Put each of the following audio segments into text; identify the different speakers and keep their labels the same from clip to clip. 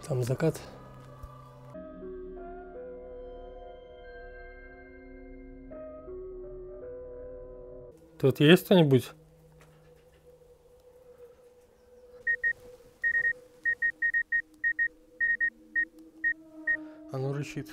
Speaker 1: Там закат. Тут есть кто-нибудь? Оно рычит.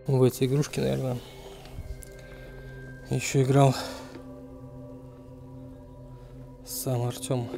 Speaker 1: В эти игрушки, наверное, еще играл сам Артем.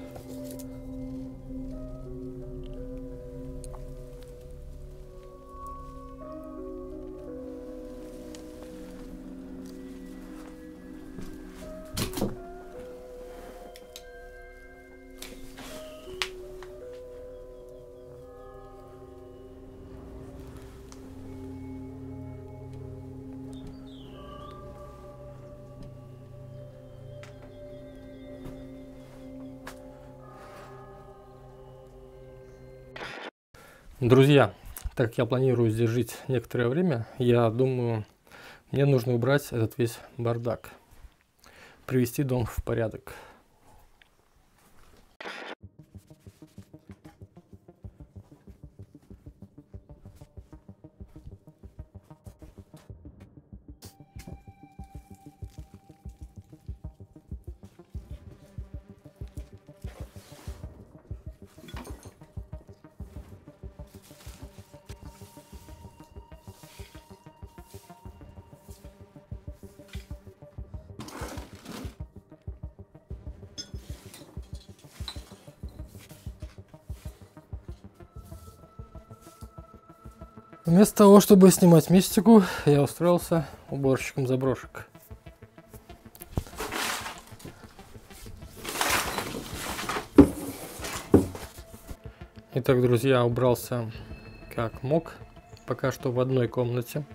Speaker 1: Друзья, так как я планирую здесь жить некоторое время, я думаю, мне нужно убрать этот весь бардак, привести дом в порядок. Вместо того, чтобы снимать мистику, я устроился уборщиком заброшек. Итак, друзья, убрался как мог, пока что в одной комнате.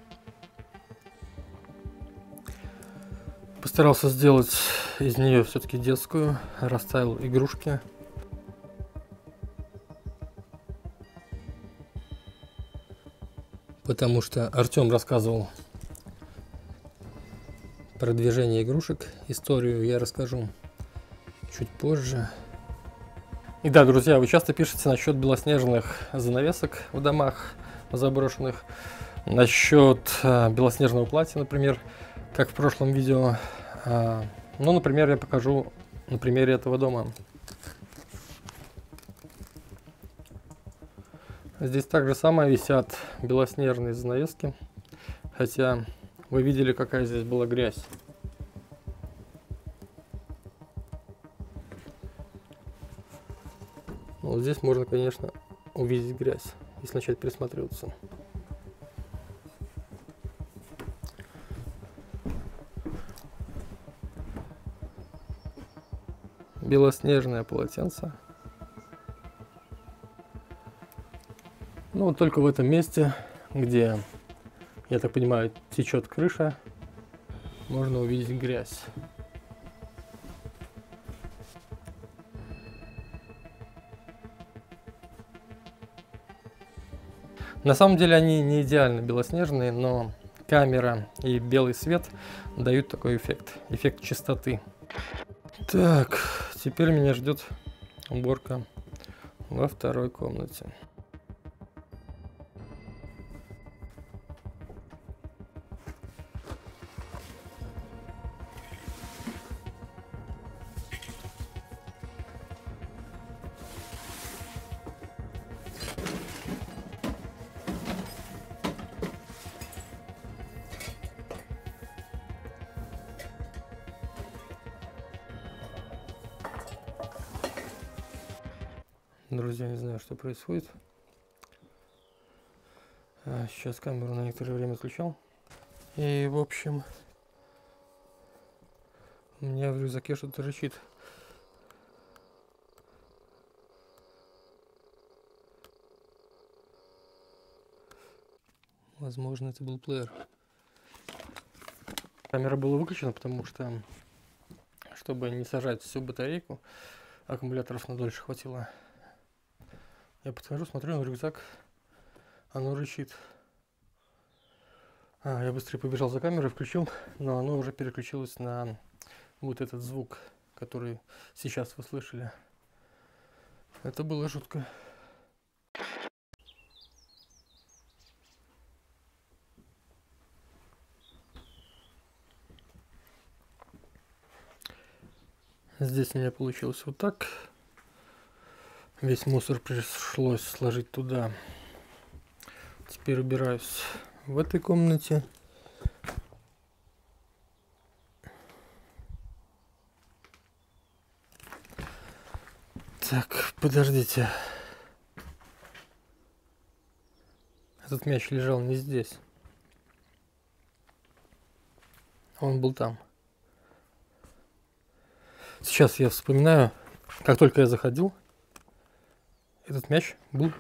Speaker 1: Постарался сделать из нее все-таки детскую, расставил игрушки. Потому что Артем рассказывал про движение игрушек. Историю я расскажу чуть позже. И да, друзья, вы часто пишете насчет белоснежных занавесок в домах заброшенных. Насчет белоснежного платья, например, как в прошлом видео. Ну, например, я покажу на примере этого дома. Здесь также самое висят белоснежные занавески, хотя вы видели, какая здесь была грязь. Вот здесь можно, конечно, увидеть грязь, если начать присматриваться. Белоснежное полотенце. Ну, вот только в этом месте, где, я так понимаю, течет крыша, можно увидеть грязь. На самом деле они не идеально белоснежные, но камера и белый свет дают такой эффект. Эффект чистоты. Так, теперь меня ждет уборка во второй комнате. Друзья, не знаю, что происходит. Сейчас камеру на некоторое время отключал. И, в общем, у меня в рюкзаке что-то рычит. Возможно, это был плеер. Камера была выключена, потому что, чтобы не сажать всю батарейку, аккумуляторов на дольше хватило. Я подхожу, смотрю на рюкзак, оно рычит. Я быстрее побежал за камерой, включил, но оно уже переключилось на вот этот звук, который сейчас вы слышали. Это было жутко. Здесь у меня получилось вот так. Весь мусор пришлось сложить туда. Теперь убираюсь в этой комнате. Так, подождите. Этот мяч лежал не здесь. Он был там. Сейчас я вспоминаю, как только я заходил, этот мяч был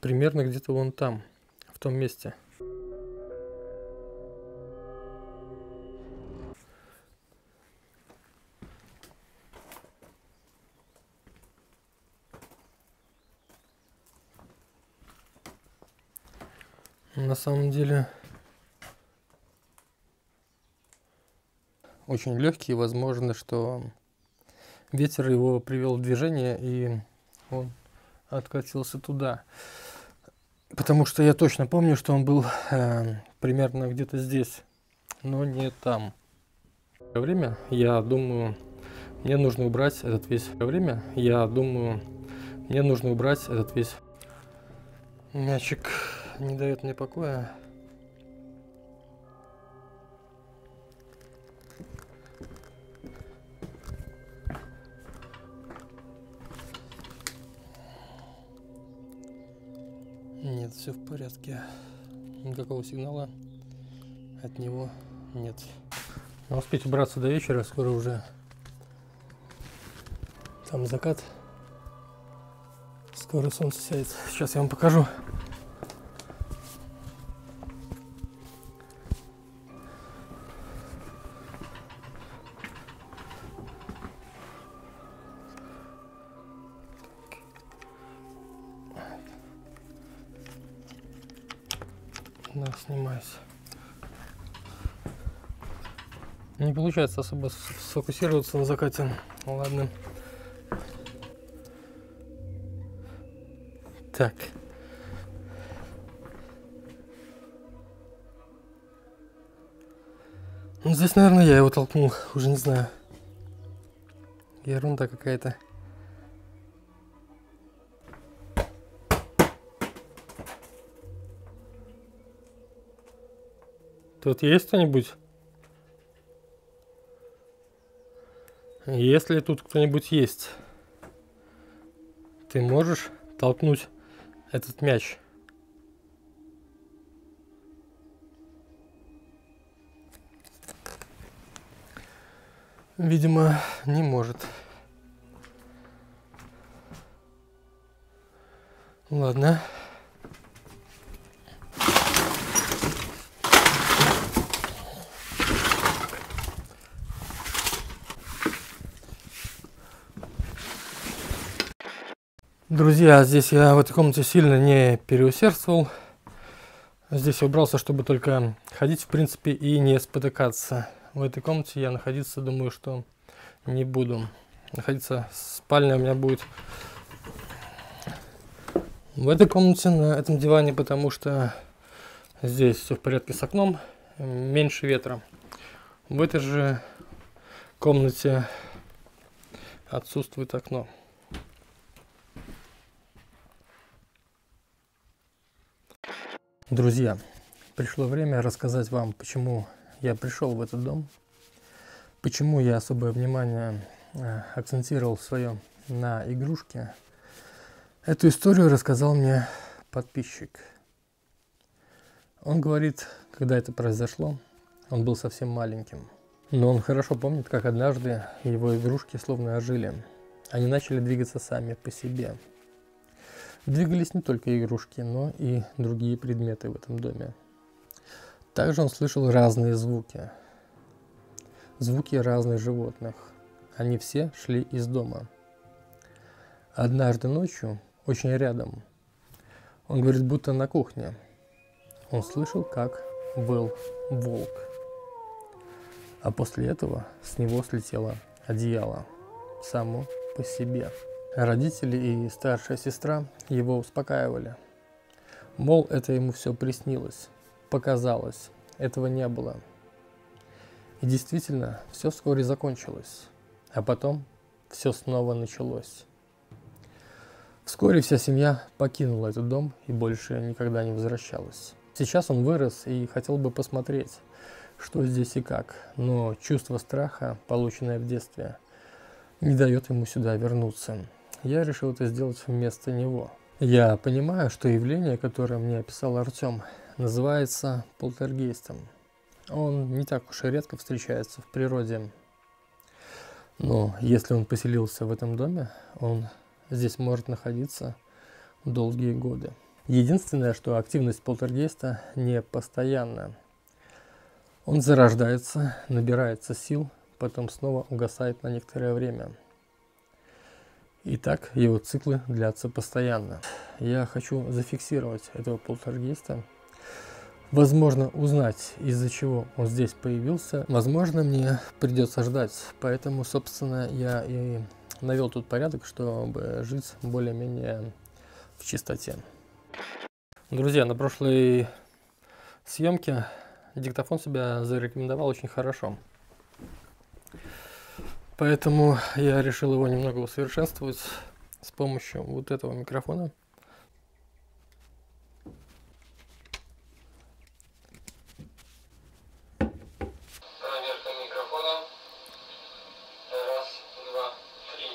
Speaker 1: примерно где-то вон там, в том месте. На самом деле очень легкий, возможно, что ветер его привел в движение и он откатился туда. Потому что я точно помню, что он был примерно где-то здесь, но не там. Время, я думаю, мне нужно убрать этот весь время. Я думаю, мне нужно убрать этот весь мячик. Не дает мне покоя. Нет, все в порядке. Никакого сигнала от него нет. Но успеть убраться до вечера, скоро уже там закат. Скоро солнце сядет. Сейчас я вам покажу. Да, снимаюсь. Не получается особо сфокусироваться на закате. Ладно. Так. Ну, здесь, наверное, я его толкнул. Уже не знаю. Ерунда какая-то. Тут есть кто-нибудь? Если тут кто-нибудь есть, ты можешь толкнуть этот мяч? Видимо, не может. Ладно. Друзья, здесь я в этой комнате сильно не переусердствовал. Здесь я убрался, чтобы только ходить, в принципе, и не спотыкаться. В этой комнате я находиться, думаю, что не буду. Находиться спальня у меня будет в этой комнате, на этом диване, потому что здесь все в порядке с окном, меньше ветра. В этой же комнате отсутствует окно. Друзья, пришло время рассказать вам, почему я пришел в этот дом, почему я особое внимание акцентировал свое на игрушке. Эту историю рассказал мне подписчик. Он говорит, когда это произошло, он был совсем маленьким. Но он хорошо помнит, как однажды его игрушки словно ожили. Они начали двигаться сами по себе. Двигались не только игрушки, но и другие предметы в этом доме. Также он слышал разные звуки. Звуки разных животных. Они все шли из дома. Однажды ночью, очень рядом, он говорит, будто на кухне, он слышал, как выл волк. А после этого с него слетело одеяло само по себе. Родители и старшая сестра его успокаивали. Мол, это ему все приснилось, показалось, этого не было. И действительно, все вскоре закончилось, а потом все снова началось. Вскоре вся семья покинула этот дом и больше никогда не возвращалась. Сейчас он вырос и хотел бы посмотреть, что здесь и как, но чувство страха, полученное в детстве, не дает ему сюда вернуться. Я решил это сделать вместо него. Я понимаю, что явление, которое мне описал Артем, называется полтергейстом. Он не так уж и редко встречается в природе. Но если он поселился в этом доме, он здесь может находиться долгие годы. Единственное, что активность полтергейста не постоянна. Он зарождается, набирается сил, потом снова угасает на некоторое время. И так его циклы длятся постоянно. Я хочу зафиксировать этого полтергейста. Возможно, узнать, из-за чего он здесь появился. Возможно, мне придется ждать. Поэтому, собственно, я и навел тут порядок, чтобы жить более-менее в чистоте. Друзья, на прошлой съемке диктофон себя зарекомендовал очень хорошо. Поэтому я решил его немного усовершенствовать с помощью вот этого микрофона. Проверка микрофона. Раз, два, три.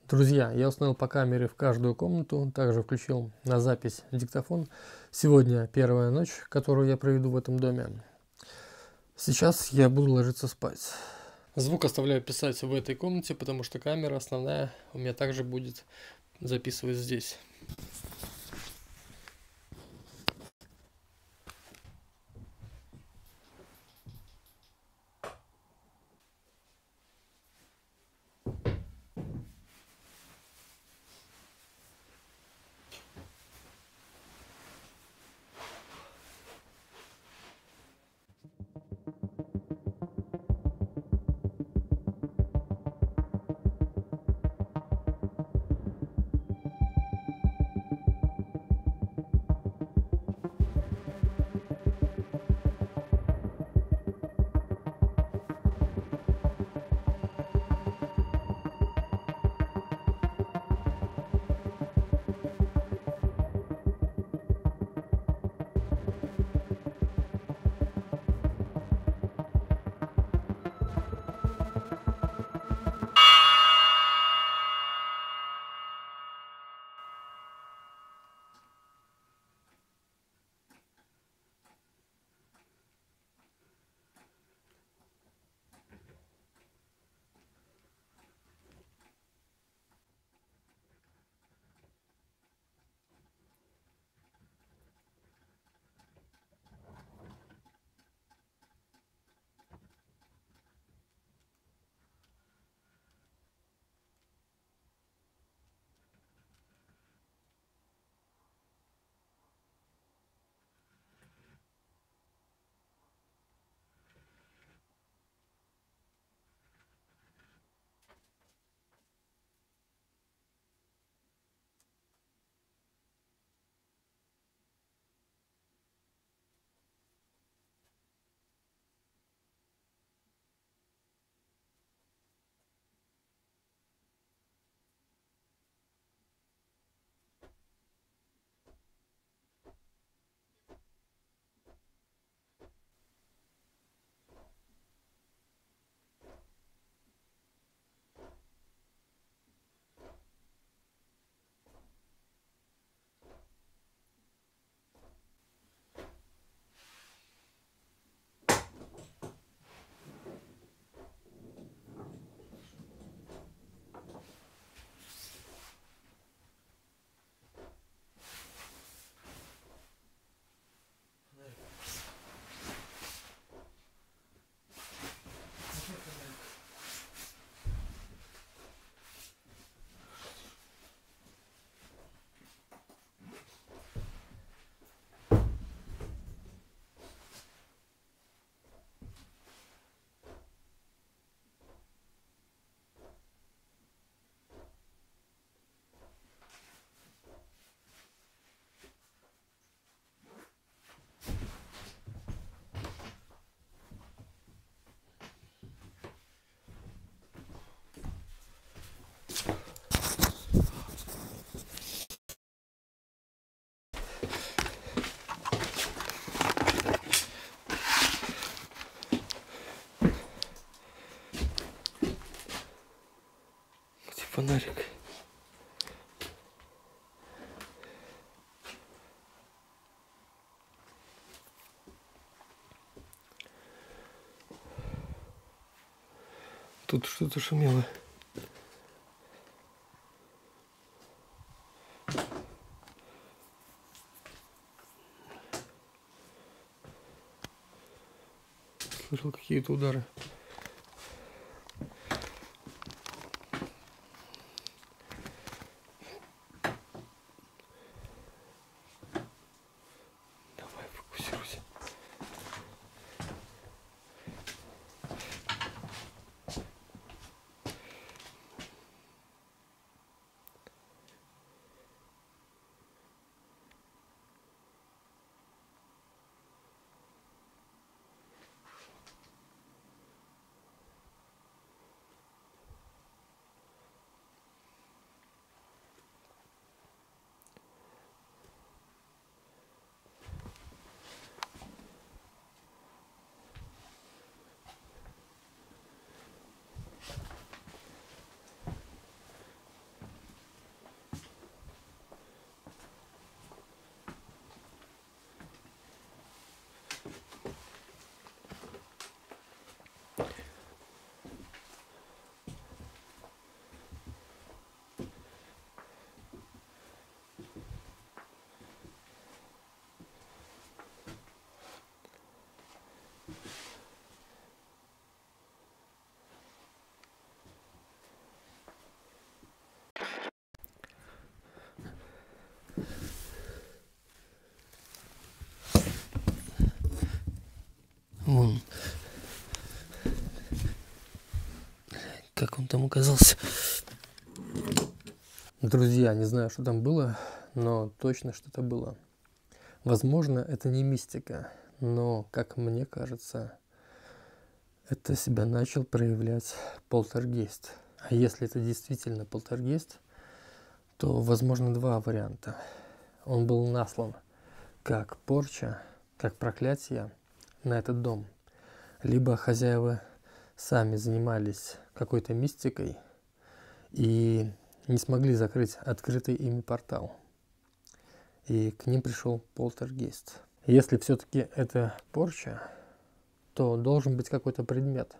Speaker 1: Друзья, я установил по камере в каждую комнату, также включил на запись диктофон. Сегодня первая ночь, которую я проведу в этом доме. Сейчас я буду ложиться спать. Звук оставляю писать в этой комнате, потому что камера основная у меня также будет записывать здесь. фонарик. Тут что-то шумело. Слышал какие-то удары. Давай, фокусируйся. Вон. Как он там оказался? Друзья, не знаю, что там было, но точно что-то было. Возможно, это не мистика, но, как мне кажется, это себя начал проявлять полтергейст. А если это действительно полтергейст, то возможно два варианта. Он был наслан как порча, как проклятие на этот дом. Либо хозяева сами занимались какой-то мистикой и не смогли закрыть открытый ими портал. И к ним пришел полтергейст. Если все-таки это порча, то должен быть какой-то предмет,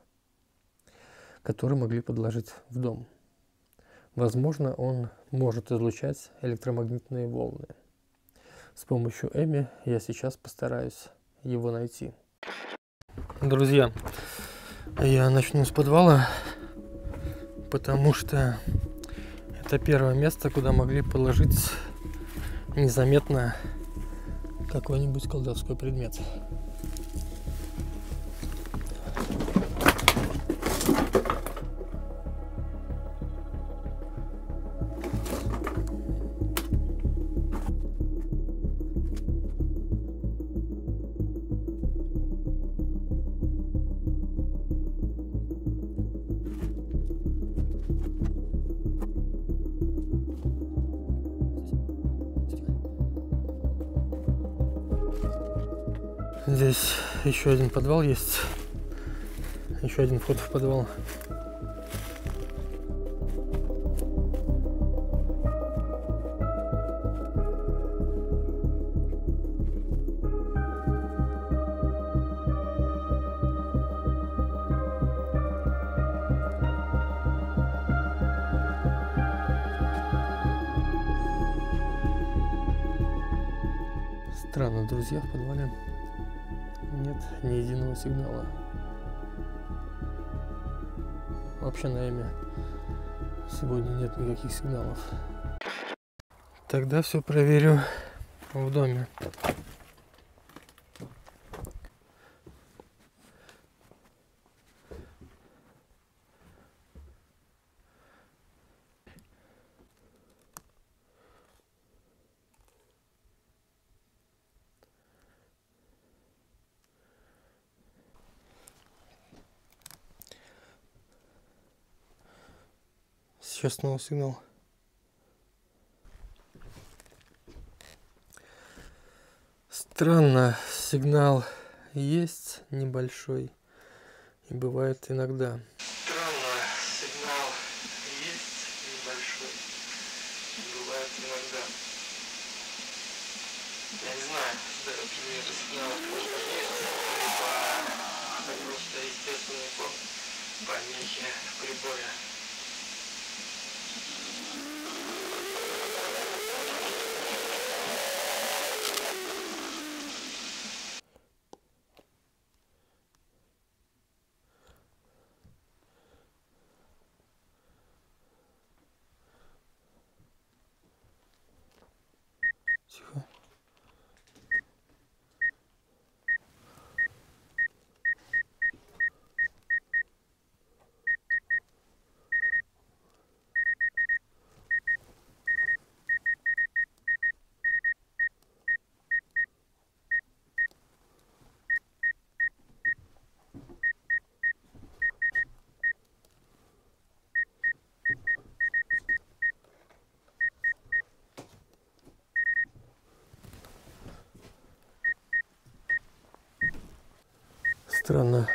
Speaker 1: который могли подложить в дом. Возможно, он может излучать электромагнитные волны. С помощью Эми я сейчас постараюсь его найти. Друзья, я начну с подвала, потому что это первое место, куда могли положить незаметно какой-нибудь колдовской предмет. Здесь еще один подвал есть, еще один вход в подвал. Странно, друзья, в подвале нет ни единого сигнала. Вообще на Эми сегодня нет никаких сигналов. Тогда все проверю в доме. Сейчас снова сигнал. Странно, сигнал есть небольшой и бывает иногда. Странно, сигнал есть Странно.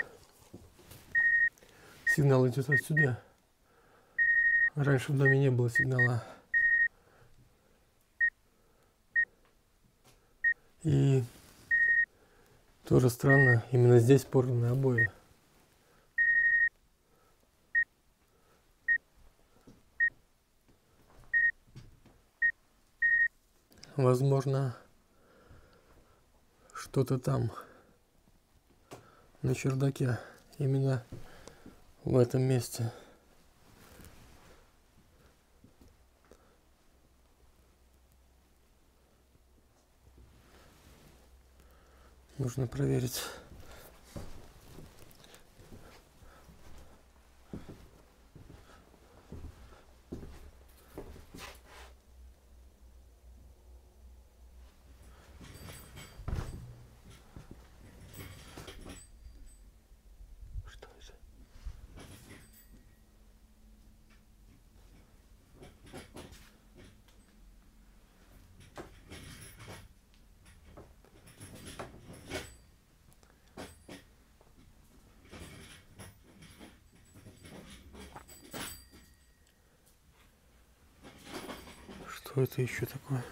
Speaker 1: Сигнал идет отсюда. Раньше в доме не было сигнала. И тоже странно, именно здесь порваны обои. Возможно, что-то там на чердаке, именно в этом месте. Нужно проверить. Что это? Что это еще такое?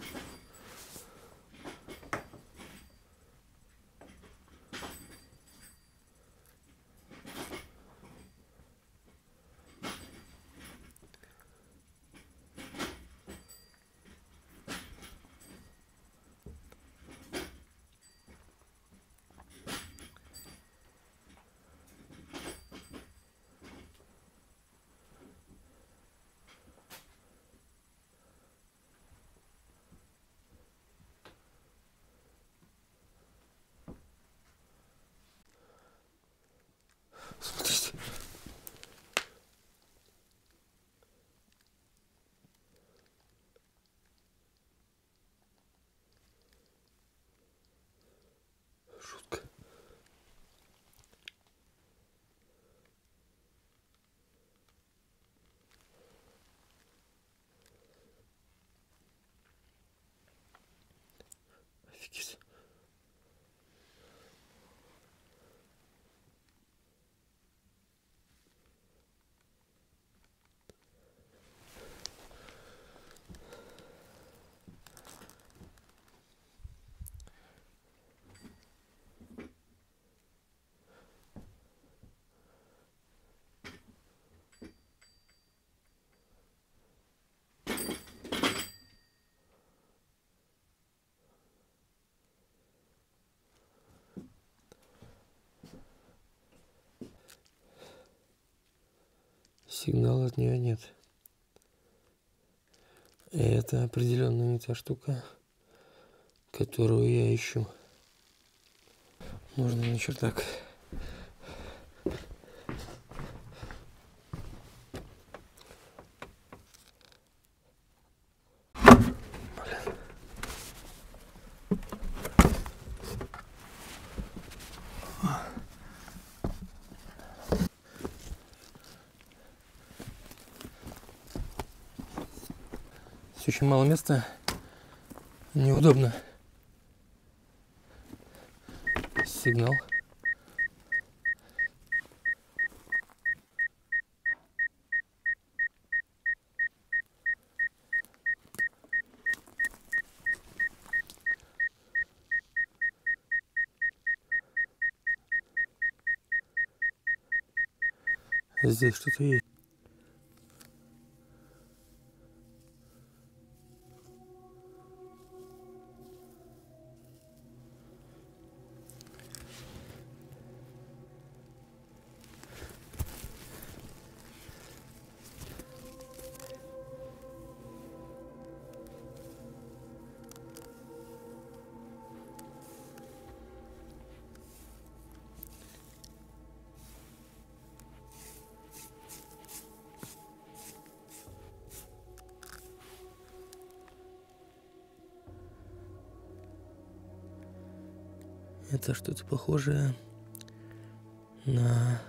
Speaker 1: Смотрите. Жутко. Офигеть. Сигнала от нее нет. И это определенно не та штука, которую я ищу. Можно на чердак. Очень мало места, неудобно. Сигнал. Здесь что-то есть. Это что-то похожее на